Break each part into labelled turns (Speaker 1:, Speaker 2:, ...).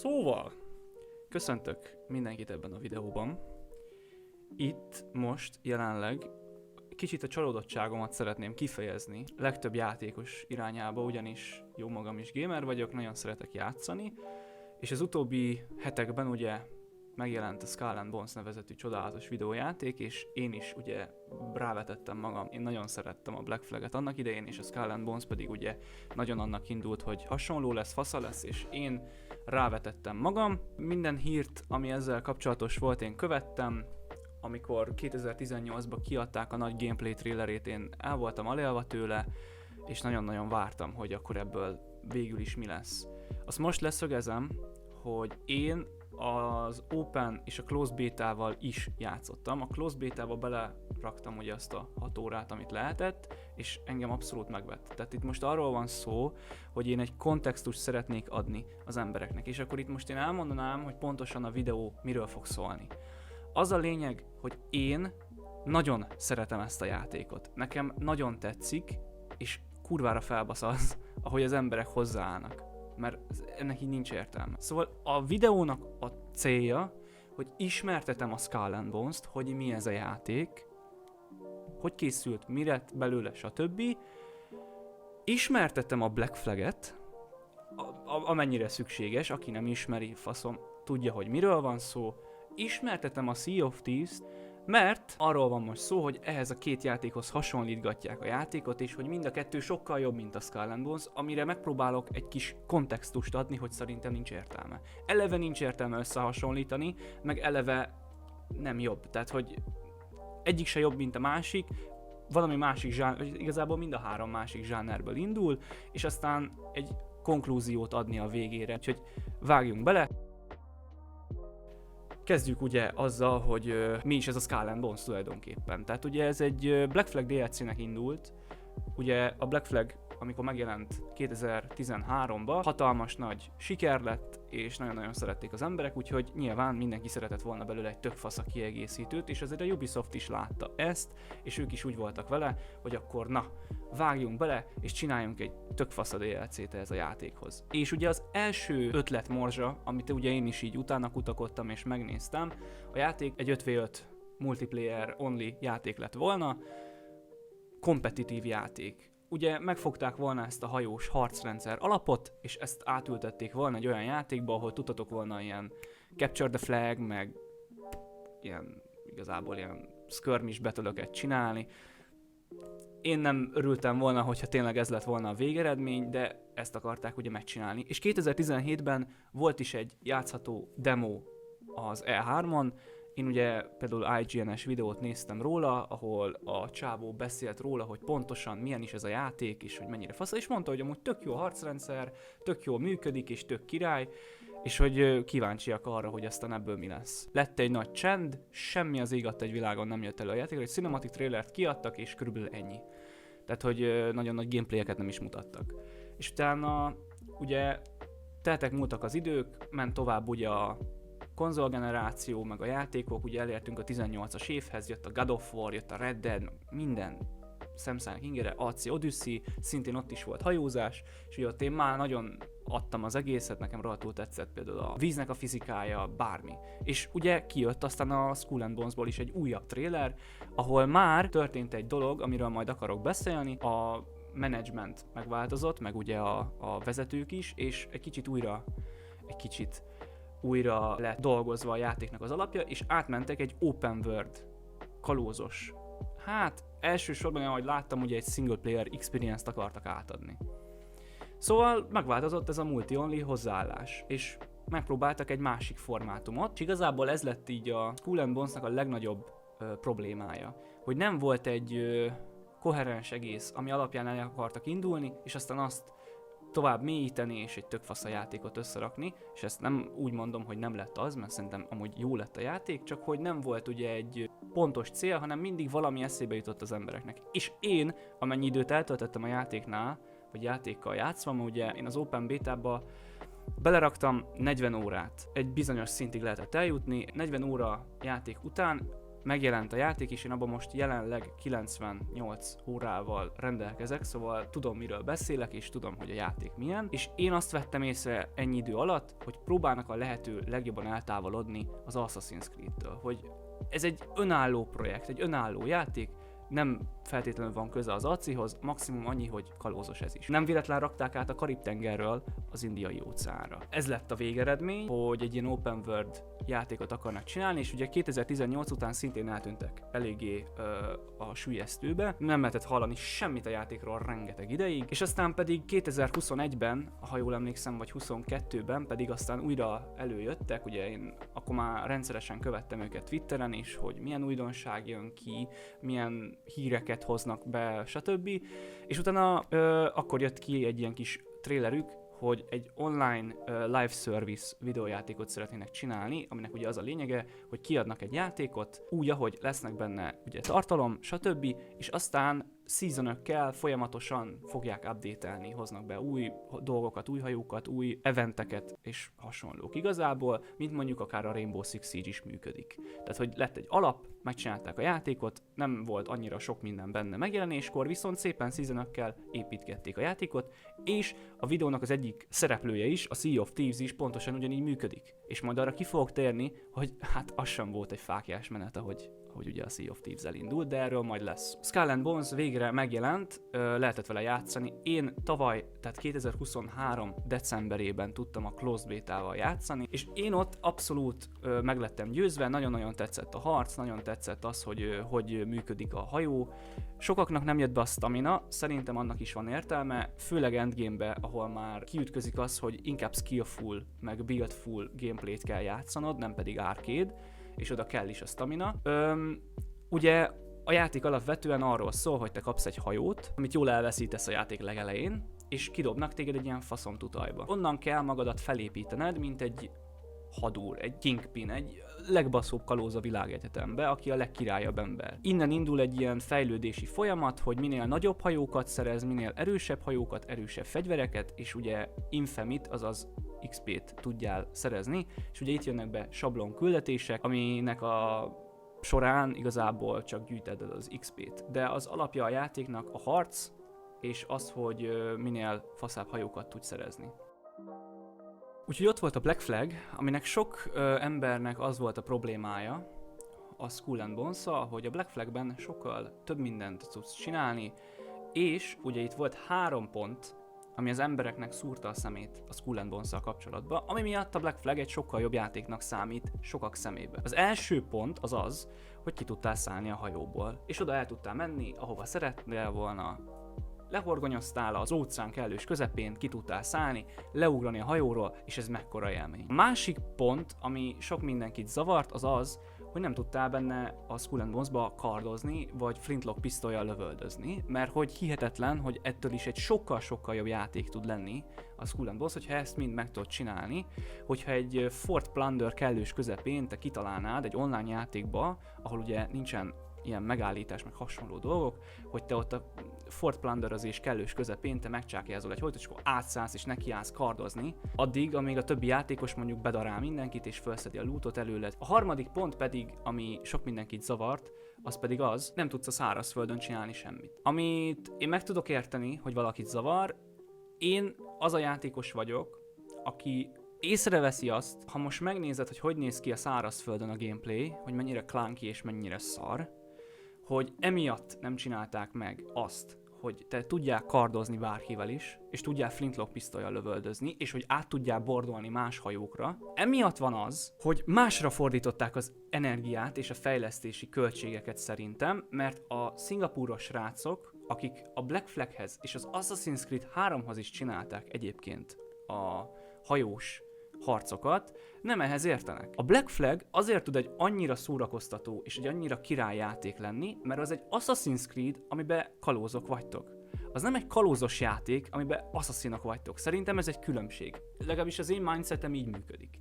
Speaker 1: Szóval, köszöntök mindenkit ebben a videóban. Itt most jelenleg kicsit a csalódottságomat szeretném kifejezni legtöbb játékos irányába, ugyanis jó magam is gamer vagyok, nagyon szeretek játszani, és az utóbbi hetekben ugye megjelent a Skull and Bones nevezetű csodálatos videójáték, és én is ugye rávetettem magam. Én nagyon szerettem a Black Flag-et annak idején, és a Skull and Bones pedig ugye nagyon annak indult, hogy hasonló lesz, fasza lesz, és én rávetettem magam. Minden hírt, ami ezzel kapcsolatos volt, én követtem. Amikor 2018-ban kiadták a nagy gameplay trailerét, én el voltam alélva tőle, és nagyon-nagyon vártam, hogy akkor ebből végül is mi lesz. Azt most leszögezem, hogy én az Open és a Closed Beta-val is játszottam. A Closed Beta-ba beleraktam ugye azt a 6 órát, amit lehetett, és engem abszolút megvett. Tehát itt most arról van szó, hogy én egy kontextust szeretnék adni az embereknek, és akkor itt most én elmondanám, hogy pontosan a videó miről fog szólni. Az a lényeg, hogy én nagyon szeretem ezt a játékot. Nekem nagyon tetszik, és kurvára felbasz az, ahogy az emberek hozzáállnak. Mert ennek így nincs értelme. Szóval a videónak a célja, hogy ismertetem a Skull and Bones-t, hogy mi ez a játék, hogy készült, mi lett belőle, stb. Ismertetem a Black Flag-et, amennyire szükséges, aki nem ismeri, faszom, tudja, hogy miről van szó. Ismertetem a Sea of Thieves-t, mert arról van most szó, hogy ehhez a két játékhoz hasonlítgatják a játékot, és hogy mind a kettő sokkal jobb, mint a Skull and Bones, amire megpróbálok egy kis kontextust adni, hogy szerintem nincs értelme. Eleve nincs értelme összehasonlítani, meg eleve nem jobb. Tehát, hogy egyik se jobb, mint a másik, valami másik zsáner, igazából mind a három másik zsánerből indul, és aztán egy konklúziót adni a végére. Úgyhogy vágjunk bele! Kezdjük ugye azzal, hogy mi is ez a Skull and Bones tulajdonképpen. Tehát ugye ez egy Black Flag DLC-nek indult. Ugye a Black Flag, amikor megjelent 2013-ban, hatalmas nagy siker lett, és nagyon-nagyon szerették az emberek, úgyhogy nyilván mindenki szeretett volna belőle egy tök fasza kiegészítőt, és azért a Ubisoft is látta ezt, és ők is úgy voltak vele, hogy akkor na, vágjunk bele, és csináljunk egy tök fasza DLC-t ez a játékhoz. És ugye az első ötletmorzsa, amit ugye én is így utána kutakodtam és megnéztem, a játék egy 5v5 multiplayer only játék lett volna, kompetitív játék. Ugye megfogták volna ezt a hajós harcrendszer alapot, és ezt átültették volna egy olyan játékba, ahol tudtatok volna ilyen Capture the Flag, meg ilyen igazából ilyen skirmish battle-öket csinálni. Én nem örültem volna, hogyha tényleg ez lett volna a végeredmény, de ezt akarták ugye megcsinálni. És 2017-ben volt is egy játszható demo az E3-on. Én ugye például IGN-es videót néztem róla, ahol a csávó beszélt róla, hogy pontosan milyen is ez a játék, és hogy mennyire fasz, és mondta, hogy amúgy tök jó harcrendszer, tök jól működik, és tök király, és hogy kíváncsiak arra, hogy aztán ebből mi lesz. Lett egy nagy csend, semmi az ég egy világon nem jött elő a játékra, egy cinematic trailert kiadtak, és körülbelül ennyi. Tehát, hogy nagyon nagy gameplayeket nem is mutattak. És utána ugye teltek múltak az idők, ment tovább ugye a konzolgeneráció, meg a játékok, ugye elértünk a 18-as évhez, jött a God of War, jött a Red Dead, minden szemszállnak ingere, AC Odyssey, szintén ott is volt hajózás, és ugye ott én már nagyon adtam az egészet, nekem rohadtul tetszett például a víznek a fizikája, bármi. És ugye kijött aztán a Skull and Bonesból is egy újabb trailer, ahol már történt egy dolog, amiről majd akarok beszélni, a management megváltozott, meg ugye a vezetők is, és egy kicsit újra lett dolgozva a játéknak az alapja, és átmentek egy open world, kalózos. Hát, elsősorban, ahogy láttam, ugye egy single player experience-t akartak átadni. Szóval megváltozott ez a multi-only hozzáállás, és megpróbáltak egy másik formátumot, és igazából ez lett így a Skull and Bones-nak a legnagyobb problémája, hogy nem volt egy koherens egész, ami alapján el akartak indulni, és aztán azt tovább mélyíteni, és egy tök fasz a játékot összerakni, és ezt nem úgy mondom, hogy nem lett az, mert szerintem amúgy jó lett a játék, csak hogy nem volt ugye egy pontos cél, hanem mindig valami eszébe jutott az embereknek. És én, amennyi időt eltöltöttem a játéknál, vagy játékkal játszva, mert ugye én az Open Beta-ba beleraktam 40 órát, egy bizonyos szintig lehetett eljutni, 40 óra játék után megjelent a játék, és én abban most jelenleg 98 órával rendelkezek, szóval tudom, miről beszélek, és tudom, hogy a játék milyen, és én azt vettem észre ennyi idő alatt, hogy próbálnak a lehető legjobban eltávolodni az Assassin's Creed-től, hogy ez egy önálló projekt, egy önálló játék, nem feltétlenül van köze az ACI-hoz, maximum annyi, hogy kalózos ez is. Nem véletlen rakták át a Karib-tengerről az Indiai óceánra. Ez lett a végeredmény, hogy egy ilyen open world játékot akarnak csinálni, és ugye 2018 után szintén eltűntek eléggé a süllyesztőbe. Nem lehetett hallani semmit a játékról rengeteg ideig, és aztán pedig 2021-ben, ha jól emlékszem, vagy 22-ben pedig aztán újra előjöttek, ugye én akkor már rendszeresen követtem őket Twitteren is, hogy milyen újdonság jön ki, milyen híreket hoznak be, stb. És utána akkor jött ki egy ilyen kis trailerük, hogy egy online live service videójátékot szeretnének csinálni, aminek ugye az a lényege, hogy kiadnak egy játékot úgy, ahogy lesznek benne ugye tartalom, stb. És aztán seasonökkel folyamatosan fogják update-elni, hoznak be új dolgokat, új hajókat, új eventeket és hasonlók. Igazából, mint mondjuk akár a Rainbow Six Siege is működik. Tehát, hogy lett egy alap, megcsinálták a játékot, nem volt annyira sok minden benne megjelenéskor, viszont szépen seasonökkel építgették a játékot, és a videónak az egyik szereplője is, a Sea of Thieves is pontosan ugyanígy működik. És majd arra ki fogok térni, hogy hát az sem volt egy fáklyás menet, ahogy ugye a Sea of Thieves elindult, de erről majd lesz. Skull and Bones végre megjelent, lehetett vele játszani. Én tavaly, tehát 2023 decemberében tudtam a closed beta-val játszani, és én ott abszolút meg lettem győzve, nagyon-nagyon tetszett a harc, nagyon tetszett az, hogy működik a hajó. Sokaknak nem jött be a stamina, szerintem annak is van értelme, főleg endgame-be, ahol már kiütközik az, hogy inkább skillful, meg buildful gameplayt kell játszanod, nem pedig arcade, és oda kell is a stamina. Ugye a játék alapvetően arról szól, hogy te kapsz egy hajót, amit jól elveszítesz a játék legelején, és kidobnak téged egy ilyen faszomtutajba. Onnan kell magadat felépítened, mint egy hadúr, egy kingpin, egy legbaszóbb kalóz a világegyetembe, aki a legkirályabb ember. Innen indul egy ilyen fejlődési folyamat, hogy minél nagyobb hajókat szerez, minél erősebb hajókat, erősebb fegyvereket, és ugye Infamit, azaz XP-t tudjál szerezni, és ugye itt jönnek be sablon küldetések, aminek a során igazából csak gyűjted az XP-t. De az alapja a játéknak a harc, és az, hogy minél faszább hajókat tudsz szerezni. Úgyhogy ott volt a Black Flag, aminek sok embernek az volt a problémája, a Skull and Bones-szal, hogy a Black Flagben sokkal több mindent tudsz csinálni, és ugye itt volt 3 pont, ami az embereknek szúrta a szemét a Skull and Bones-szal kapcsolatban, ami miatt a Black Flag egy sokkal jobb játéknak számít sokak szemébe. Az első pont az az, hogy ki tudtál szállni a hajóból, és oda el tudtál menni, ahova szeretnél volna, lehorgonyoztál az óceán kellős közepén, ki tudtál szállni, leugrani a hajóról, és ez mekkora élmény. A másik pont, ami sok mindenkit zavart, az az, hogy nem tudtál benne a Skull and Bones-ba kardozni, vagy flintlock pisztollyal lövöldözni, mert hogy hihetetlen, hogy ettől is egy sokkal-sokkal jobb játék tud lenni a Skull and Bones, hogyha ezt mind meg tudod csinálni, hogyha egy Fort Plunder kellős közepén te kitalálnád egy online játékba, ahol ugye nincsen ilyen megállítás, meg hasonló dolgok, hogy te ott a Fort Plunderözés kellős közepén te megcsákjázol egy hajtót, és akkor átszállsz és nekiállsz kardozni, addig, amíg a többi játékos mondjuk bedarál mindenkit, és felszedi a lootot előled. A harmadik pont pedig, ami sok mindenkit zavart, az pedig az, nem tudsz a szárazföldön csinálni semmit. Amit én meg tudok érteni, hogy valakit zavar, én az a játékos vagyok, aki észreveszi azt, ha most megnézed, hogy néz ki a szárazföldön a gameplay, hogy mennyire clunky és mennyire szar, hogy emiatt nem csinálták meg azt, hogy te tudjál kardozni bárkivel is, és tudjál flintlock pisztollyal lövöldözni, és hogy át tudjál bordolni más hajókra. Emiatt van az, hogy másra fordították az energiát és a fejlesztési költségeket szerintem, mert a szingapúros srácok, akik a Black Flaghez és az Assassin's Creed 3-hoz is csinálták egyébként a hajós harcokat, nem ehhez értenek. A Black Flag azért tud egy annyira szórakoztató és egy annyira királyjáték lenni, mert az egy Assassin's Creed, amiben kalózok vagytok. Az nem egy kalózos játék, amiben asszaszinok vagytok. Szerintem ez egy különbség. Legalábbis az én mindsetem így működik.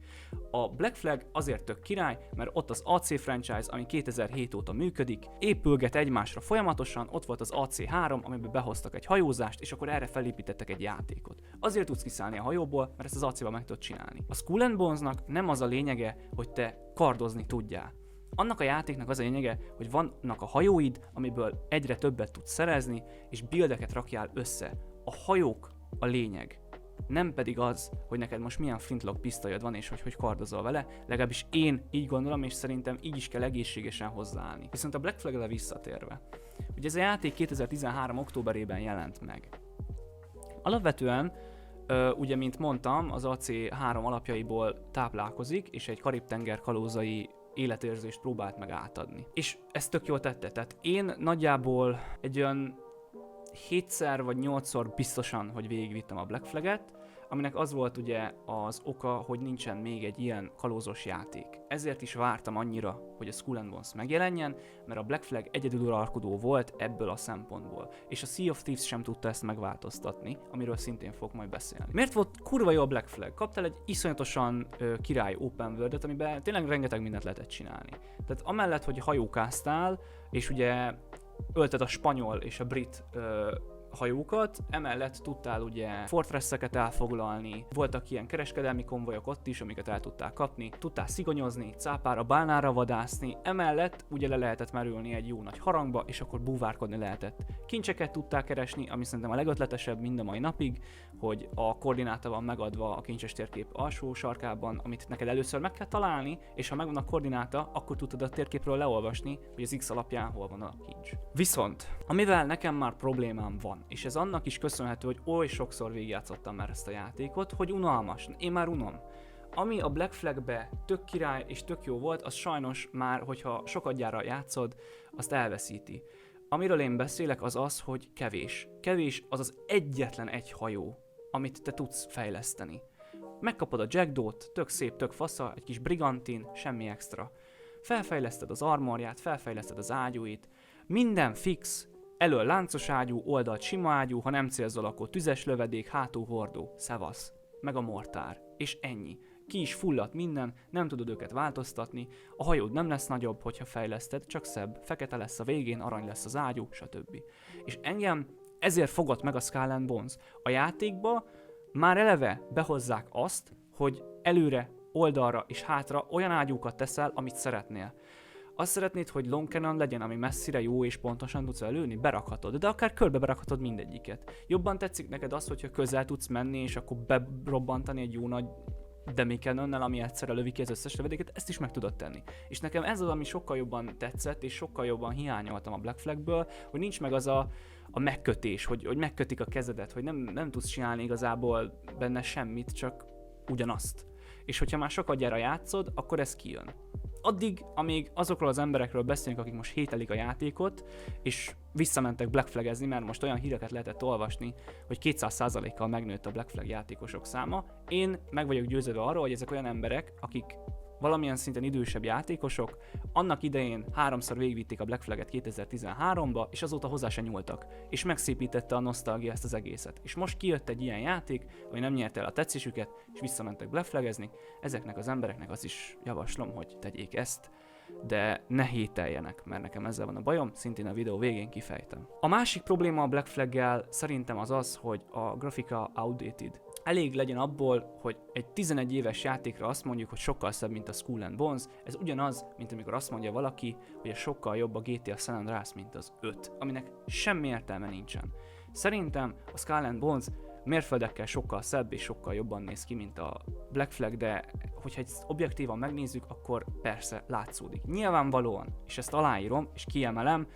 Speaker 1: A Black Flag azért tök király, mert ott az AC franchise, ami 2007 óta működik, épülget egymásra folyamatosan, ott volt az AC3, amiben behoztak egy hajózást, és akkor erre felépítettek egy játékot. Azért tudsz kiszállni a hajóból, mert ezt az AC-val meg tudod csinálni. A Skull and Bones-nak nem az a lényege, hogy te kardozni tudjál. Annak a játéknak az a lényege, hogy vannak a hajóid, amiből egyre többet tudsz szerezni, és buildeket rakjál össze. A hajók a lényeg. Nem pedig az, hogy neked most milyen flintlock pisztolyod van, és hogy kardozol vele, legalábbis én így gondolom, és szerintem így is kell egészségesen hozzáállni. Viszont a Black Flag-re visszatérve. Ugye ez a játék 2013. októberében jelent meg. Alapvetően, ugye mint mondtam, az AC3 alapjaiból táplálkozik, és egy Karib-tenger kalózai életérzést próbált meg átadni. És ezt tök jól tette, tehát én nagyjából egy olyan 7-szer vagy 8-szor biztosan, hogy végigvittem a Black Flag-et, aminek az volt ugye az oka, hogy nincsen még egy ilyen kalózos játék. Ezért is vártam annyira, hogy a Skull and Bones megjelenjen, mert a Black Flag egyedülalkodó volt ebből a szempontból. És a Sea of Thieves sem tudta ezt megváltoztatni, amiről szintén fog majd beszélni. Miért volt kurva jó a Black Flag? Kaptál egy iszonyatosan király open world-et, amiben tényleg rengeteg mindent lehetett csinálni. Tehát amellett, hogy hajókáztál, és ugye ölted a spanyol és a brit hajókat, emellett tudtál ugye fortresseket elfoglalni, voltak ilyen kereskedelmi konvojok ott is, amiket el tudtál kapni, tudtál szigonyozni, cápára, bálnára vadászni, emellett ugye le lehetett merülni egy jó nagy harangba, és akkor búvárkodni lehetett. Kincseket tudtál keresni, ami szerintem a legötletesebb mind a mai napig, hogy a koordináta van megadva a kincses térkép alsó sarkában, amit neked először meg kell találni, és ha megvan a koordináta, akkor tudod a térképről leolvasni, hogy az X alapján hol van a kincs. Viszont, amivel nekem már problémám van, és ez annak is köszönhető, hogy oly sokszor végigjátszottam már ezt a játékot, hogy unalmas. Én már unom. Ami a Black Flag-be tök király és tök jó volt, az sajnos már, hogyha sokadjára játszod, azt elveszíti. Amiről én beszélek, az az, hogy kevés. Kevés az az egyetlen egy hajó, amit te tudsz fejleszteni. Megkapod a jackdaw-t, tök szép, tök fasza, egy kis brigantin, semmi extra. Felfejleszted az armorját, felfejleszted az ágyúit, minden fix, elől láncos ágyú, oldalt sima ágyú, ha nem célzol, akkor tüzes lövedék, hátul hordó, szevasz, meg a mortár, és ennyi. Ki is fulladt minden, nem tudod őket változtatni, a hajód nem lesz nagyobb, hogyha fejleszted, csak szebb, fekete lesz a végén, arany lesz az ágyú, stb. És engem ezért fogott meg a Skull and Bones. A játékba már eleve behozzák azt, hogy előre, oldalra és hátra olyan ágyúkat teszel, amit szeretnél. Azt szeretnéd, hogy long cannon legyen, ami messzire jó és pontosan tudsz előni? Berakhatod, de akár körbe berakhatod mindegyiket. Jobban tetszik neked az, hogyha közel tudsz menni, és akkor berobbantani egy jó nagy demi cannonnel, ami egyszerre lövi ki az összes lövedéket, ezt is meg tudod tenni. És nekem ez az, ami sokkal jobban tetszett, és sokkal jobban hiányoltam a Black Flagből, hogy nincs meg az a megkötés, hogy megkötik a kezedet, hogy nem tudsz csinálni igazából benne semmit, csak ugyanazt. És hogyha már sokadjára játszod, akkor ez kijön. Addig, amíg azokról az emberekről beszélünk, akik most hételik a játékot, és visszamentek Black Flagezni, mert most olyan híreket lehetett olvasni, hogy 200%-kal megnőtt a Black Flag játékosok száma. Én meg vagyok győződve arról, hogy ezek olyan emberek, akik valamilyen szinten idősebb játékosok, annak idején 3-szor végigvitték a Black Flag-et 2013-ba, és azóta hozzá se nyúltak, és megszépítette a nosztalgia ezt az egészet. És most kijött egy ilyen játék, ami nem nyerte el a tetszésüket, és visszamentek Black Flagezni. Ezeknek az embereknek azt is javaslom, hogy tegyék ezt, de ne hételjenek, mert nekem ezzel van a bajom, szintén a videó végén kifejtem. A másik probléma a Black Flag-gel szerintem az, hogy a grafika outdated. Elég legyen abból, hogy egy 11 éves játékra azt mondjuk, hogy sokkal szebb, mint a Skull and Bones. Ez ugyanaz, mint amikor azt mondja valaki, hogy a sokkal jobb a GTA San Andreas, mint az 5, aminek semmi értelme nincsen. Szerintem a Skull and Bones mérföldekkel sokkal szebb és sokkal jobban néz ki, mint a Black Flag, de hogyha ezt objektívan megnézzük, akkor persze látszódik. Nyilvánvalóan, és ezt aláírom és kiemelem,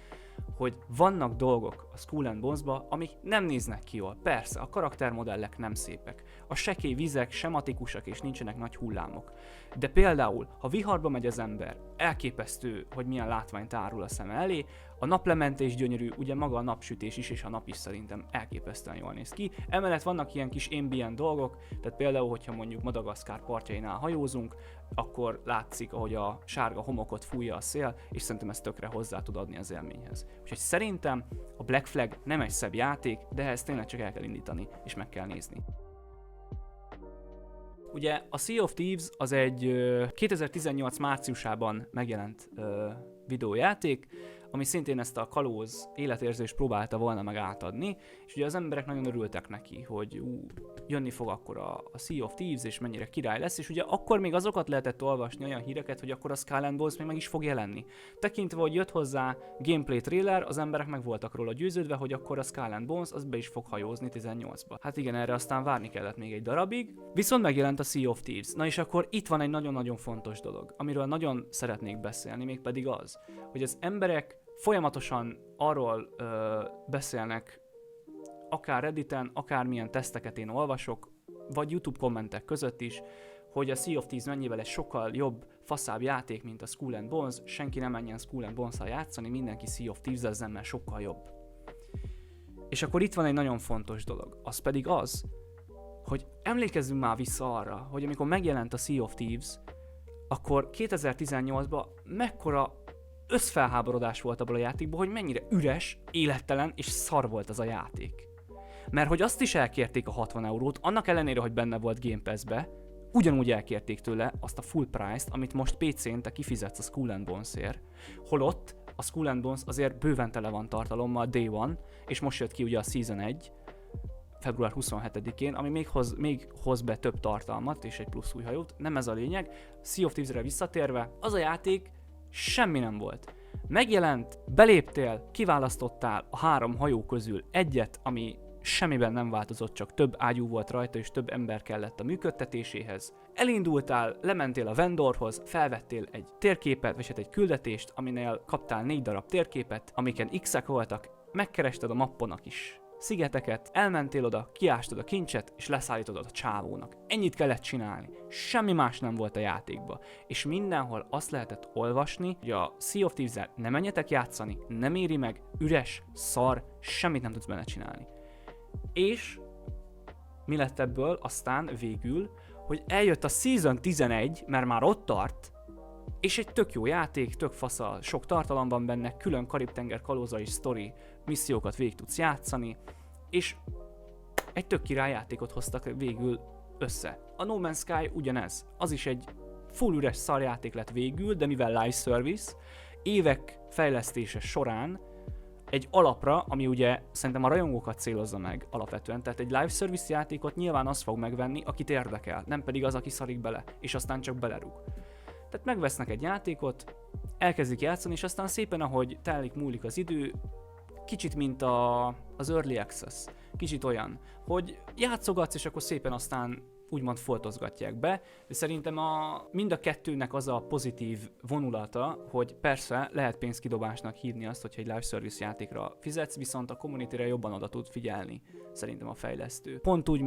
Speaker 1: hogy vannak dolgok a Skull and Bones-ba, amik nem néznek ki jól. Persze, a karaktermodellek nem szépek. A sekély vizek sematikusak és nincsenek nagy hullámok. De például, ha viharba megy az ember, elképesztő, hogy milyen látványt árul a szeme elé, a naplementés gyönyörű, ugye maga a napsütés is, és a nap is szerintem elképesztően jól néz ki. Emellett vannak ilyen kis ambient dolgok, tehát például, hogyha mondjuk Madagaszkár partjainál hajózunk, akkor látszik, ahogy a sárga homokot fújja a szél, és szerintem ez tökre hozzá tud adni az élményhez. Úgyhogy szerintem a Black Flag nem egy szebb játék, de ezt tényleg csak el kell indítani, és meg kell nézni. Ugye a Sea of Thieves az egy 2018 márciusában megjelent videójáték, ami szintén ezt a kalóz életérzést próbálta volna meg átadni, és ugye az emberek nagyon örültek neki, hogy jönni fog akkor a Sea of Thieves, és mennyire király lesz, és ugye akkor még azokat lehetett olvasni, olyan híreket, hogy akkor a Skull and Bones még meg is fog jelenni. Tekintve, hogy jött hozzá gameplay trailer, az emberek meg voltak róla győződve, hogy akkor a Skull and Bones az be is fog hajózni 18-ba. Hát igen, erre aztán várni kellett még egy darabig, viszont megjelent a Sea of Thieves. Na és akkor itt van egy nagyon-nagyon fontos dolog, amiről nagyon szeretnék beszélni, mégpedig az, hogy az emberek folyamatosan arról beszélnek, akár Redditen, akármilyen teszteket én olvasok, vagy YouTube kommentek között is, hogy a Sea of Thieves mennyivel egy sokkal jobb, faszább játék, mint a Skull and Bones, senki nem menjen Skull and Bones-szal játszani, mindenki Sea of Thieves-ezzen, mert sokkal jobb. És akkor itt van egy nagyon fontos dolog, az pedig az, hogy emlékezzünk már vissza arra, hogy amikor megjelent a Sea of Thieves, akkor 2018-ban mekkora összfelháborodás volt abból a játékból, hogy mennyire üres, élettelen és szar volt az a játék. Mert hogy azt is elkérték a 60 eurót, annak ellenére, hogy benne volt Game Pass-be, ugyanúgy elkérték tőle azt a full price-t, amit most PC-n te kifizetsz a Skull and Bones-ért, holott a Skull and Bones azért bőven tele van tartalommal Day One, és most jött ki ugye a Season 1, február 27-én, ami még hoz be több tartalmat és egy plusz új hajót, nem ez a lényeg. Sea of Thieves-re visszatérve, az a játék semmi nem volt. Megjelent, beléptél, kiválasztottál a 3 hajó közül egyet, ami semmiben nem változott, csak több ágyú volt rajta és több ember kellett a működtetéséhez. Elindultál, lementél a vendorhoz, felvettél egy térképet, vagy egy küldetést, aminél kaptál 4 darab térképet, amiken X-ek voltak, megkerested a mappon a kis szigeteket, elmentél oda, kiástad a kincset, és leszállítod a csávónak. Ennyit kellett csinálni. Semmi más nem volt a játékban. És mindenhol azt lehetett olvasni, hogy a Sea of Thieves-el ne menjetek játszani, nem éri meg, üres, szar, semmit nem tudsz benne csinálni. És mi lett ebből aztán végül, hogy eljött a Season 11, mert már ott tart, és egy tök jó játék, tök fasza, sok tartalom van benne, külön Karib-tenger kalózai sztori missziókat végig tudsz játszani, és egy tök király játékot hoztak végül össze. A No Man's Sky ugyanez, az is egy full üres szarjáték lett végül, de mivel live service, évek fejlesztése során egy alapra, ami ugye szerintem a rajongókat célozza meg alapvetően, tehát egy live service játékot nyilván az fog megvenni, akit érdekel, nem pedig az, aki szarik bele, és aztán csak belerúg. Tehát megvesznek egy játékot, elkezdik játszani, és aztán szépen, ahogy múlik az idő, kicsit mint az Early Access, kicsit olyan, hogy játszogatsz, és akkor szépen aztán úgymond foltozgatják be, de szerintem mind a kettőnek az a pozitív vonulata, hogy persze lehet pénzkidobásnak hívni azt, hogyha egy live service játékra fizetsz, viszont a communityre jobban oda tud figyelni, szerintem a fejlesztő. Pont úgy,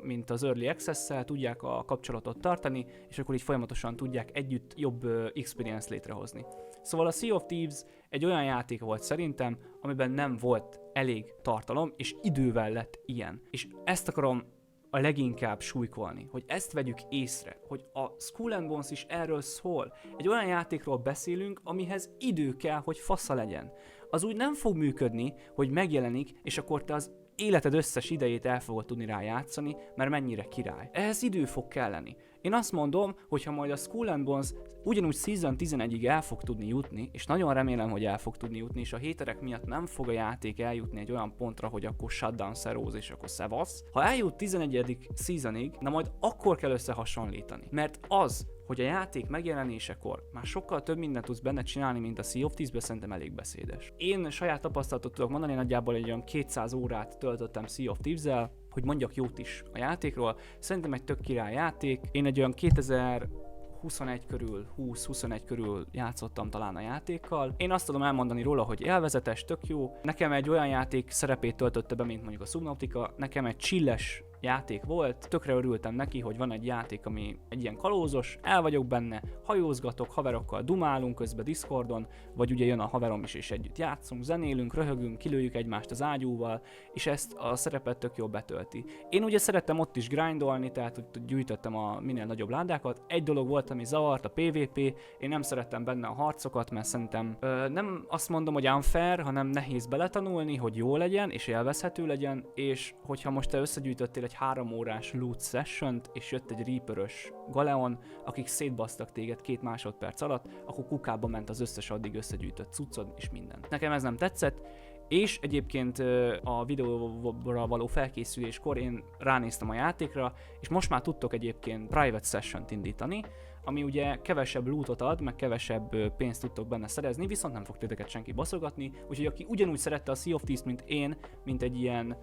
Speaker 1: mint az Early Access-szel tudják a kapcsolatot tartani, és akkor így folyamatosan tudják együtt jobb experience létrehozni. Szóval a Sea of Thieves egy olyan játék volt szerintem, amiben nem volt elég tartalom, és idővel lett ilyen. És ezt akarom a leginkább súlykolni, hogy ezt vegyük észre, hogy a Skull and Bones is erről szól. Egy olyan játékról beszélünk, amihez idő kell, hogy fasza legyen. Az úgy nem fog működni, hogy megjelenik, és akkor te az életed összes idejét el fogod tudni rá játszani, mert mennyire király. Ehhez idő fog kelleni. Én azt mondom, hogy ha majd a Skull and Bones ugyanúgy Season 11-ig el fog tudni jutni, és nagyon remélem, hogy el fog tudni jutni, és a haterek miatt nem fog a játék eljutni egy olyan pontra, hogy akkor shutdown szeróz, és akkor szevasz. Ha eljut 11. seasonig, na majd akkor kell összehasonlítani. Mert az, hogy a játék megjelenésekor már sokkal több mindent tudsz benne csinálni, mint a Sea of Thieves-ben, szerintem elég beszédes. Én saját tapasztalatot tudok mondani, nagyjából egy olyan 200 órát töltöttem Sea of Thieves-el, hogy mondjak jót is a játékról. Szerintem egy tök király játék. Én egy olyan 2021 körül, 20-21 körül játszottam talán a játékkal. Én azt tudom elmondani róla, hogy élvezetes, tök jó. Nekem egy olyan játék szerepét töltötte be, mint mondjuk a Subnautica. Nekem egy chilles játék volt, tökre örültem neki, hogy van egy játék, ami egy ilyen kalózos, el vagyok benne, hajózgatok, haverokkal dumálunk közben Discordon, vagy ugye jön a haverom is és együtt játszunk, zenélünk, röhögünk, kilőjük egymást az ágyúval, és ezt a szerepet tök jól betölti. Én ugye szerettem ott is grindolni, tehát hogy gyűjtöttem a minél nagyobb ládákat. Egy dolog volt, ami zavart, a PvP, én nem szerettem benne a harcokat, mert szerintem nem azt mondom, hogy unfair, hanem nehéz beletanulni, hogy jó legyen és élvezhető legyen, és hogyha most te összegyűjtöttél egy 3 órás loot sessiont, és jött egy Reaper-ös Galeon, akik szétbasztak téged 2 másodperc alatt, akkor kukába ment az összes addig összegyűjtött cuccod és minden. Nekem ez nem tetszett, és egyébként a videóra való felkészüléskor én ránéztem a játékra, és most már tudtok egyébként private sessiont indítani, ami ugye kevesebb lootot ad, meg kevesebb pénzt tudtok benne szerezni, viszont nem fog titeket senki baszogatni, úgyhogy aki ugyanúgy szerette a Sea of Thieves, mint én, mint egy ilyen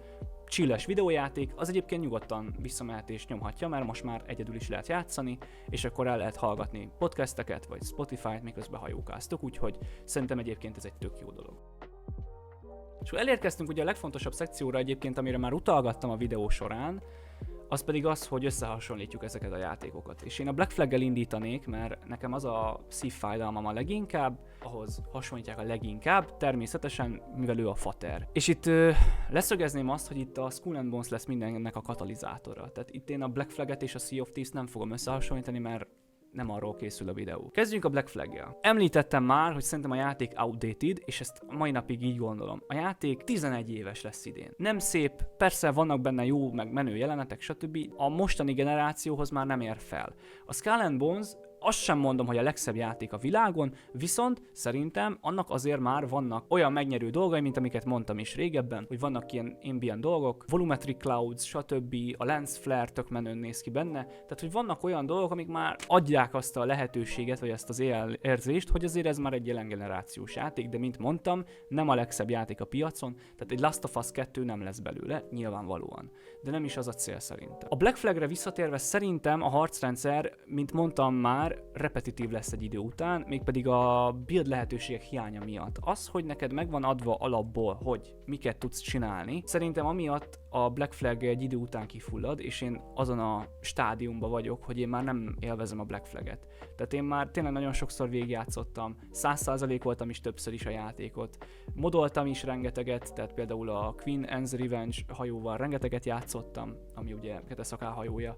Speaker 1: chilles videójáték, az egyébként nyugodtan visszamehet és nyomhatja, mert most már egyedül is lehet játszani, és akkor el lehet hallgatni podcasteket, vagy Spotify-t, miközben hajókáztok, úgyhogy szerintem egyébként ez egy tök jó dolog. És elérkeztünk ugye a legfontosabb szekcióra egyébként, amire már utalgattam a videó során, az pedig az, hogy összehasonlítjuk ezeket a játékokat. És én a Black Flag-gel indítanik, mert nekem az a szívfájdalmam a leginkább, ahhoz hasonlítják a leginkább, természetesen, mivel ő a fater. És itt leszögezném azt, hogy itt a Skull and Bones lesz mindennek a katalizátora. Tehát itt én a Black Flag-et és a Sea of Thieves nem fogom összehasonlítani, mert nem arról készül a videó. Kezdjünk a Black Flag-gel. Említettem már, hogy szerintem a játék outdated, és ezt mai napig így gondolom. A játék 11 éves lesz idén. Nem szép, persze vannak benne jó, meg menő jelenetek, stb. A mostani generációhoz már nem ér fel. A Skull and Bones, azt sem mondom, hogy a legszebb játék a világon, viszont szerintem annak azért már vannak olyan megnyerő dolgai, mint amiket mondtam is régebben, hogy vannak ilyen ambient dolgok, volumetric clouds, stb. A lens flare tök menőn néz ki benne, tehát hogy vannak olyan dolgok, amik már adják azt a lehetőséget, vagy ezt az érzést, hogy azért ez már egy jelen generációs játék, de mint mondtam, nem a legszebb játék a piacon, tehát egy Last of Us 2 nem lesz belőle, nyilvánvalóan. De nem is az a cél szerintem. A Black Flagre visszatérve szerintem a harcrendszer, mint mondtam már, repetitív lesz egy idő után, mégpedig a build lehetőségek hiánya miatt. Az, hogy neked megvan adva alapból, hogy miket tudsz csinálni, szerintem amiatt a Black Flag egy idő után kifullad, és én azon a stádiumban vagyok, hogy én már nem élvezem a Black Flaget. Tehát én már tényleg nagyon sokszor végigjátszottam, 100% voltam is többször is a játékot, modoltam is rengeteget, tehát például a Queen Anne's Revenge hajóval rengeteget játszottam, ami ugye Keteszakál hajója.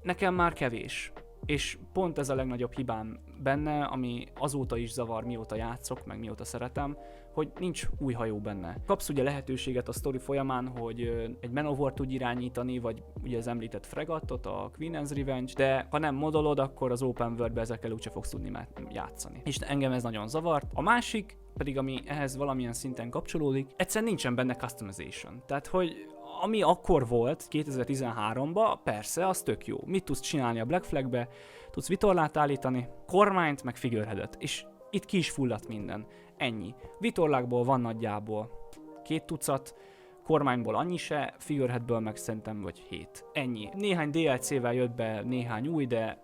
Speaker 1: Nekem már kevés. És pont ez a legnagyobb hibám benne, ami azóta is zavar, mióta játszok, meg mióta szeretem, hogy nincs új hajó benne. Kapsz ugye lehetőséget a sztori folyamán, hogy egy Manowar tudj irányítani, vagy ugye az említett fregattot, a Queen Anne's Revenge, de ha nem modolod, akkor az Open World-be ezekkel úgyse fogsz tudni játszani. És engem ez nagyon zavart. A másik pedig, ami ehhez valamilyen szinten kapcsolódik, egyszerűen nincsen benne customization. Tehát, hogy ami akkor volt 2013-ban, persze, az tök jó. Mit tudsz csinálni a Black Flagbe? Tudsz vitorlát állítani, kormányt, meg figurheadet. És itt ki is fulladt minden. Ennyi. Vitorlákból van nagyjából 2 tucat, kormányból annyi se, figurheadből meg szerintem vagy 7. Ennyi. Néhány DLC-vel jött be néhány új, de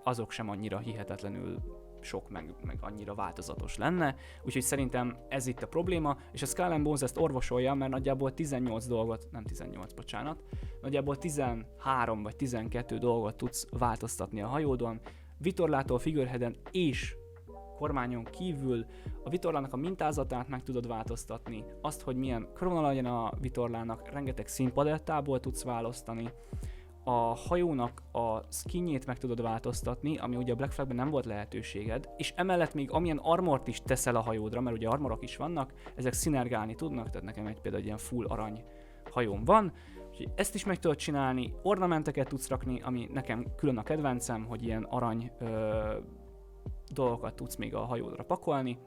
Speaker 1: azok sem annyira hihetetlenül sok, meg annyira változatos lenne, úgyhogy szerintem ez itt a probléma, és a Skull and Bones ezt orvosolja, mert nagyjából 18 dolgot, nem 18, bocsánat, nagyjából 13 vagy 12 dolgot tudsz változtatni a hajódon, vitorlától, figureheaden és kormányon kívül a vitorlának a mintázatát meg tudod változtatni, azt, hogy milyen körvonal legyen a vitorlának, rengeteg színpalettából tudsz választani, a hajónak a skinjét meg tudod változtatni, ami ugye a Black Flagben nem volt lehetőséged, és emellett még amilyen armort is teszel a hajódra, mert ugye armorok is vannak, ezek szinergálni tudnak, tehát nekem például egy ilyen full arany hajóm van, úgyhogy ezt is meg tudod csinálni, ornamenteket tudsz rakni, ami nekem külön a kedvencem, hogy ilyen arany dolgokat tudsz még a hajódra pakolni,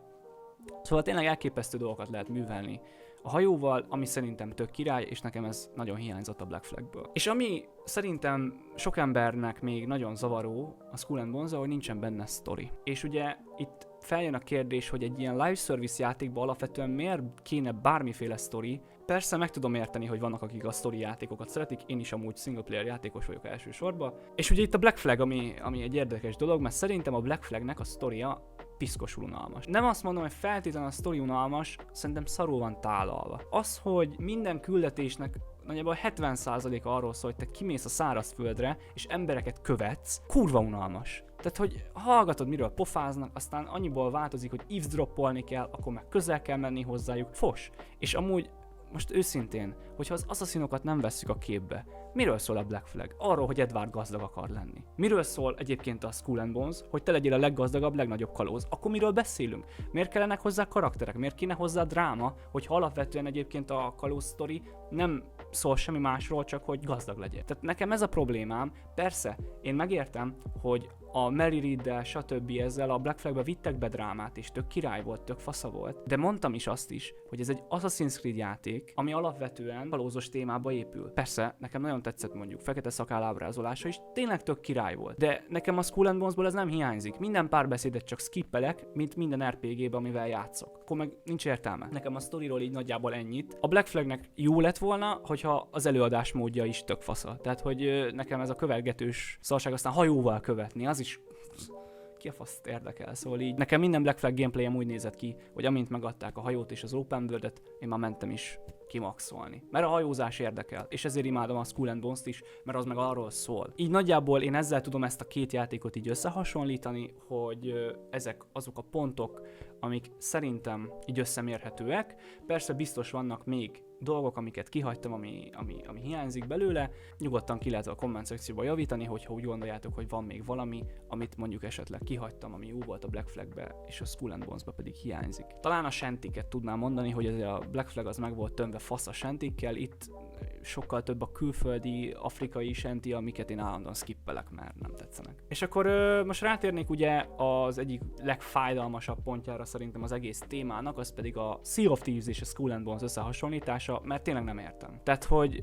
Speaker 1: szóval tényleg elképesztő dolgokat lehet művelni a hajóval, ami szerintem tök király, és nekem ez nagyon hiányzott a Black Flagből. És ami szerintem sok embernek még nagyon zavaró a Skull and Bones, hogy nincsen benne sztori. És ugye itt feljön a kérdés, hogy egy ilyen live service játékban alapvetően miért kéne bármiféle sztori. Persze meg tudom érteni, hogy vannak akik a sztori játékokat szeretik, én is amúgy single player játékos vagyok elsősorban. És ugye itt a Black Flag, ami egy érdekes dolog, mert szerintem a Black Flagnek a sztoria piszkosul unalmas. Nem azt mondom, hogy feltétlenül a sztori unalmas, szerintem szarul van tálalva. Az, hogy minden küldetésnek nagyjából 70%-a arról szól, hogy te kimész a szárazföldre, és embereket követsz, kurva unalmas. Tehát, hogy hallgatod, miről pofáznak, aztán annyiból változik, hogy eavesdroppolni kell, akkor meg közel kell menni hozzájuk, fos. És amúgy, most őszintén, hogyha az assassinokat nem vesszük a képbe, miről szól a Black Flag? Arról, hogy Edward gazdag akar lenni. Miről szól egyébként a Skull and Bones, hogy te legyél a leggazdagabb, legnagyobb kalóz? Akkor miről beszélünk? Miért kellenek hozzá karakterek? Miért kéne hozzá dráma, hogyha alapvetően egyébként a kalóz sztori nem szól semmi másról, csak hogy gazdag legyen. Tehát nekem ez a problémám. Persze, én megértem, hogy a Mary Readdel, stb. Ezzel a Black Flagbe vittek be drámát, és tök király volt, tök fasza volt, de mondtam is azt is, hogy ez egy Assassin's Creed játék, ami alapvetően kalózos témába épül. Persze, nekem nagyon tetszett mondjuk fekete szakál ábrázolása is, tényleg tök király volt, de nekem a Skull and Bonesból ez nem hiányzik. Minden párbeszédet csak skippelek, mint minden RPG-be, amivel játszok. Akkor meg nincs értelme. Nekem a sztoriról így nagyjából ennyit. A Black Flagnek jó lett volna, hogyha az előadás módja is tök fasza. Tehát, hogy nekem ez a követgetős szarság, aztán hajóval követni, az is ki a faszt érdekel. Szóval így nekem minden Black Flag gameplayem úgy nézett ki, hogy amint megadták a hajót és az open world-et, én már mentem is kimaxolni. Mert a hajózás érdekel, és ezért imádom a Skull and Bones-t is, mert az meg arról szól. Így nagyjából én ezzel tudom ezt a két játékot így összehasonlítani, hogy ezek azok a pontok, amik szerintem így összemérhetőek. Persze biztos vannak még dolgok, amiket kihagytam, ami hiányzik belőle. Nyugodtan ki lehet a komment szekcióba javítani, hogyha úgy gondoljátok, hogy van még valami, amit mondjuk esetleg kihagytam, ami jó volt a Black Flagbe, és a Skull and Bonesba pedig hiányzik. Talán a shantiket tudnám mondani, hogy ez a Black Flag az meg volt tömve fasz a shantikkel, itt sokkal több a külföldi, afrikai shanti, amiket én állandóan skippelek, mert nem tetszenek. És akkor most rátérnék ugye az egyik legfájdalmasabb pontjára szerintem az egész témának, az pedig a Sea of Thieves és a Skull and Bones összehasonlítása, mert tényleg nem értem. Tehát, hogy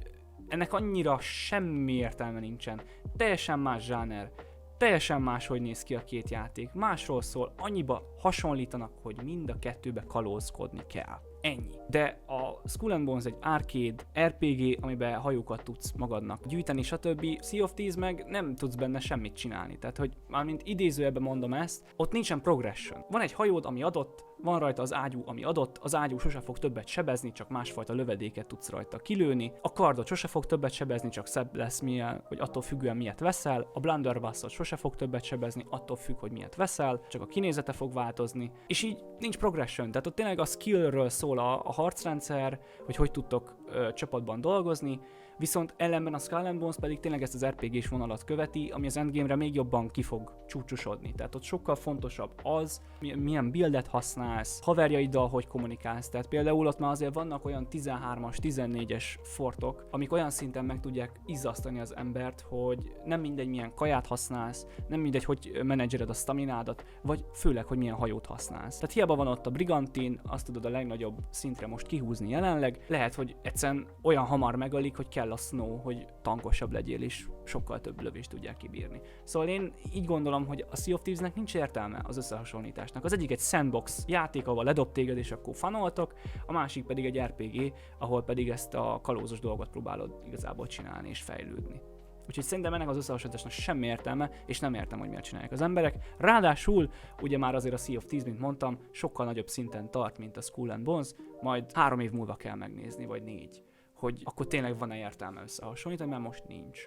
Speaker 1: ennek annyira semmi értelme nincsen. Teljesen más zsáner, teljesen máshogy néz ki a két játék, másról szól, annyiba hasonlítanak, hogy mind a kettőbe kalózkodni kell. Ennyi. De a Skull and Bones egy arcade RPG, amiben hajókat tudsz magadnak gyűjteni, stb. Sea of Thieves meg nem tudsz benne semmit csinálni. Tehát, hogy mármint idézőjelben mondom ezt, ott nincsen progression. Van egy hajód, ami adott, van rajta az ágyú, ami adott, az ágyú sose fog többet sebezni, csak másfajta lövedéket tudsz rajta kilőni, a kardot sose fog többet sebezni, csak szebb lesz milyen, hogy attól függően miért veszel, a blunderbussot sose fog többet sebezni, attól függ, hogy miért veszel, csak a kinézete fog változni, és így nincs progression, tehát ott tényleg a skillről szól a harcrendszer, hogy tudtok csapatban dolgozni, viszont ellenben a Skull and Bones pedig tényleg ezt az RPG-s vonalat követi, ami az endgame-re még jobban ki fog csúcsosodni. Tehát ott sokkal fontosabb az, milyen buildet használsz, haverjaiddal hogy kommunikálsz. Tehát például ott már azért vannak olyan 13-as, 14-es fortok, amik olyan szinten meg tudják izzasztani az embert, hogy nem mindegy milyen kaját használsz, nem mindegy, hogy menedzsered a staminádat, vagy főleg, hogy milyen hajót használsz. Tehát hiába van ott a Brigantin, azt tudod a legnagyobb szintre most kihúzni jelenleg, lehet, hogy egyszerűen olyan hamar megölik, hogy kell a snow, hogy tankosabb legyél és sokkal több lövést tudják kibírni. Szóval én így gondolom, hogy a Sea of Thieves-nek nincs értelme az összehasonlításnak. Az egyik egy sandbox játék, ahol ledob téged és akkor fanoltok, a másik pedig egy RPG, ahol pedig ezt a kalózos dolgot próbálod igazából csinálni és fejlődni. Úgyhogy szerintem ennek az összehasonlításnak semmi értelme, és nem értem, hogy miért csinálják az emberek. Ráadásul, ugye már azért a Sea of Thieves, mint mondtam, sokkal nagyobb szinten tart, mint a Skull and Bones, majd 3 év múlva kell megnézni, vagy 4. Hogy akkor tényleg van-e értelme összehasonlítani, mert most nincs.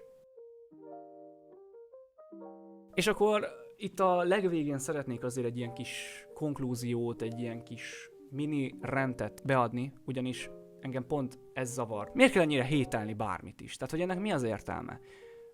Speaker 1: És akkor itt a legvégén szeretnék azért egy ilyen kis konklúziót, egy ilyen kis mini rendet beadni, ugyanis engem pont ez zavar. Miért kell ennyire hételni bármit is? Tehát, hogy ennek mi az értelme?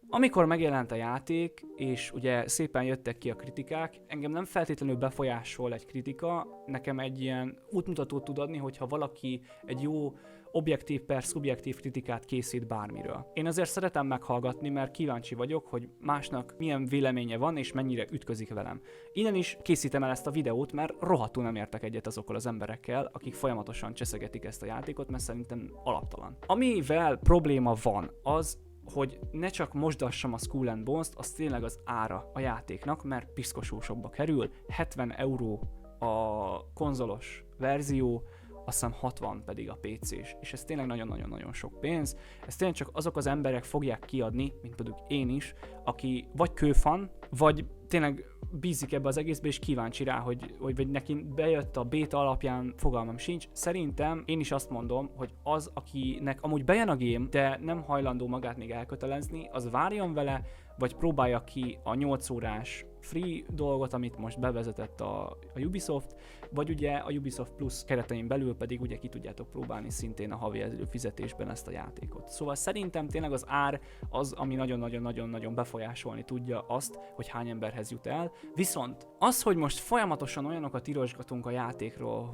Speaker 1: Amikor megjelent a játék, és ugye szépen jöttek ki a kritikák, engem nem feltétlenül befolyásol egy kritika, nekem egy ilyen útmutatót tud adni, hogyha valaki egy jó objektív per szubjektív kritikát készít bármiről. Én azért szeretem meghallgatni, mert kíváncsi vagyok, hogy másnak milyen véleménye van, és mennyire ütközik velem. Innen is készítem el ezt a videót, mert rohadtul nem értek egyet azokkal az emberekkel, akik folyamatosan cseszegetik ezt a játékot, mert szerintem alaptalan. Amivel probléma van, az, hogy ne csak mosdassam a Skull and Bones-t, az tényleg az ára a játéknak, mert piszkosul sokba kerül, 70 euró a konzolos verzió, azt hiszem 60 pedig a PC-s, és ez tényleg nagyon-nagyon-nagyon sok pénz. Ezt tényleg csak azok az emberek fogják kiadni, mint például én is, aki vagy kőfan, vagy tényleg bízik ebbe az egészbe, és kíváncsi rá, hogy neki bejött a béta alapján, fogalmam sincs. Szerintem én is azt mondom, hogy az, akinek amúgy bejön a game, de nem hajlandó magát még elkötelezni, az várjon vele, vagy próbálja ki a 8 órás free dolgot, amit most bevezetett a Ubisoft, vagy ugye a Ubisoft Plus keretein belül pedig ugye ki tudjátok próbálni szintén a havi előfizetésben ezt a játékot. Szóval szerintem tényleg az ár az, ami nagyon-nagyon-nagyon-nagyon befolyásolni tudja azt, hogy hány emberhez emberhez jut el, viszont az, hogy most folyamatosan olyanokat írosgatunk a játékról,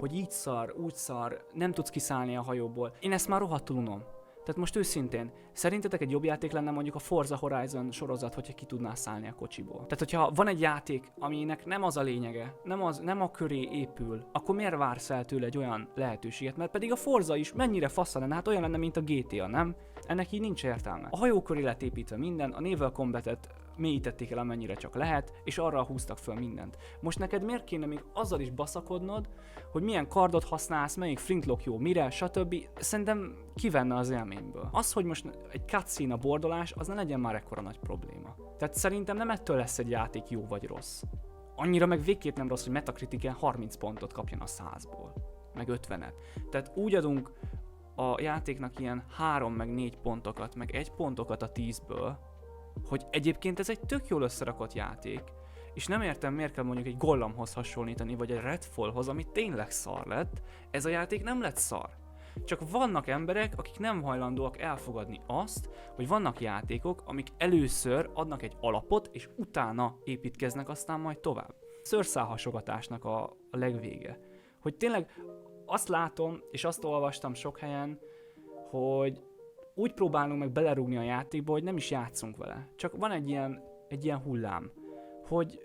Speaker 1: hogy így szar, úgy szar, nem tudsz kiszállni a hajóból, én ezt már rohadtul unom. Tehát most őszintén, szerintetek egy jobb játék lenne mondjuk a Forza Horizon sorozat, hogyha ki tudnál szállni a kocsiból? Tehát, hogyha van egy játék, aminek nem az a lényege, nem a köré épül, akkor miért vársz el tőle egy olyan lehetőséget? Mert pedig a Forza is mennyire fasza lenne, hát olyan lenne, mint a GTA, nem? Ennek így nincs értelme. A hajó köré lett építve minden, a Naval Combatet mélyítették el amennyire csak lehet, és arra húztak föl mindent. Most neked miért kéne még azzal is baszakodnod, hogy milyen kardot használsz, melyik flintlock jó, mire, stb. Szerintem kivenne az élményből. Az, hogy most egy cutscene a bordolás, az ne legyen már ekkora nagy probléma. Tehát szerintem nem ettől lesz egy játék jó vagy rossz. Annyira meg végképp nem rossz, hogy Metacritiken 30 pontot kapjon a 100-ból, meg 50-et. Tehát úgy adunk a játéknak ilyen 3 meg 4 pontokat, meg 1 pontokat a 10-ből, hogy egyébként ez egy tök jól összerakott játék, és nem értem, miért kell mondjuk egy Gollamhoz hasonlítani, vagy egy Redfallhoz, ami tényleg szar lett, ez a játék nem lett szar. Csak vannak emberek, akik nem hajlandóak elfogadni azt, hogy vannak játékok, amik először adnak egy alapot, és utána építkeznek aztán majd tovább. Szőrszálhasogatásnak a legvége. Hogy tényleg azt látom, és azt olvastam sok helyen, hogy úgy próbálunk meg belerúgni a játékba, hogy nem is játszunk vele. Csak van egy ilyen hullám, hogy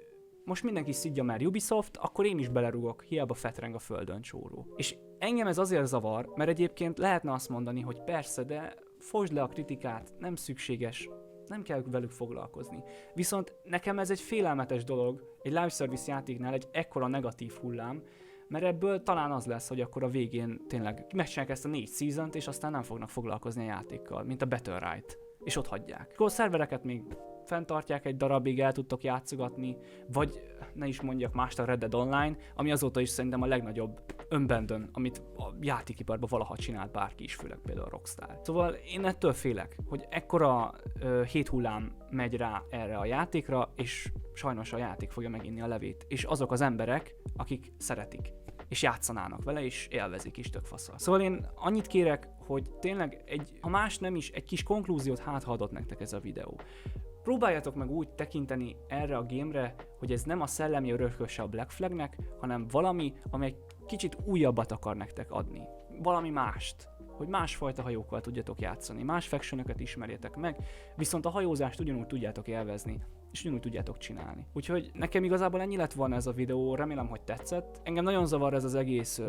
Speaker 1: most mindenki szidja már Ubisoft, akkor én is belerúgok, hiába fetreng a földön csóró. És engem ez azért zavar, mert egyébként lehetne azt mondani, hogy persze, de fosd le a kritikát, nem szükséges, nem kell velük foglalkozni. Viszont nekem ez egy félelmetes dolog, egy live service játéknál egy ekkora negatív hullám, mert ebből talán az lesz, hogy akkor a végén tényleg megcsinálják ezt a 4 seasont, és aztán nem fognak foglalkozni a játékkal, mint a Battle Right, és ott hagyják. Akkor a szervereket még fenntartják egy darabig, el tudtok játszogatni, vagy ne is mondjak mást, a Red Dead Online, ami azóta is szerintem a legnagyobb önbendön, amit a játékiparban valaha csinált bárki is, főleg például a Rockstar. Szóval én ettől félek, hogy ekkora héthullám megy rá erre a játékra, és sajnos a játék fogja meginni a levét. És azok az emberek, akik szeretik, és játszanának vele, és élvezik is, tök fasza. Szóval én annyit kérek, hogy tényleg ha más nem is, egy kis konklúziót adott nektek ez a videó. Próbáljatok meg úgy tekinteni erre a gémre, hogy ez nem a szellemi örököse a Black Flagnek, hanem valami, ami egy kicsit újabbat akar nektek adni. Valami mást. Hogy másfajta hajókkal tudjatok játszani, más factionöket ismerjetek meg, viszont a hajózást ugyanúgy tudjátok élvezni, és ugyanúgy tudjátok csinálni. Úgyhogy nekem igazából ennyi lett volna ez a videó, remélem, hogy tetszett. Engem nagyon zavar ez az egész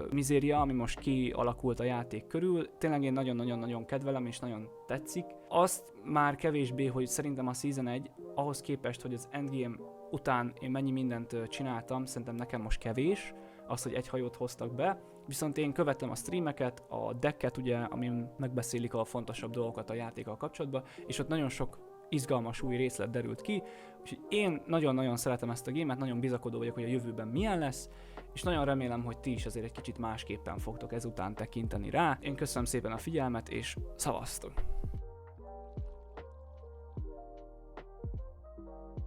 Speaker 1: mizéria, ami most kialakult a játék körül. Tényleg én nagyon-nagyon-nagyon kedvelem, és nagyon tetszik. Azt már kevésbé, hogy szerintem a Season 1, ahhoz képest, hogy az Endgame után én mennyi mindent csináltam, szerintem nekem most kevés, az, hogy egy hajót hoztak be. Viszont én követem a streameket, a decket ugye, amin megbeszélik a fontosabb dolgokat a játékkal kapcsolatban, és ott nagyon sok izgalmas új részlet derült ki, úgyhogy én nagyon-nagyon szeretem ezt a gémet, nagyon bizakodó vagyok, hogy a jövőben milyen lesz, és nagyon remélem, hogy ti is azért egy kicsit másképpen fogtok ezután tekinteni rá. Én köszönöm szépen a figyelmet, és szavaztok!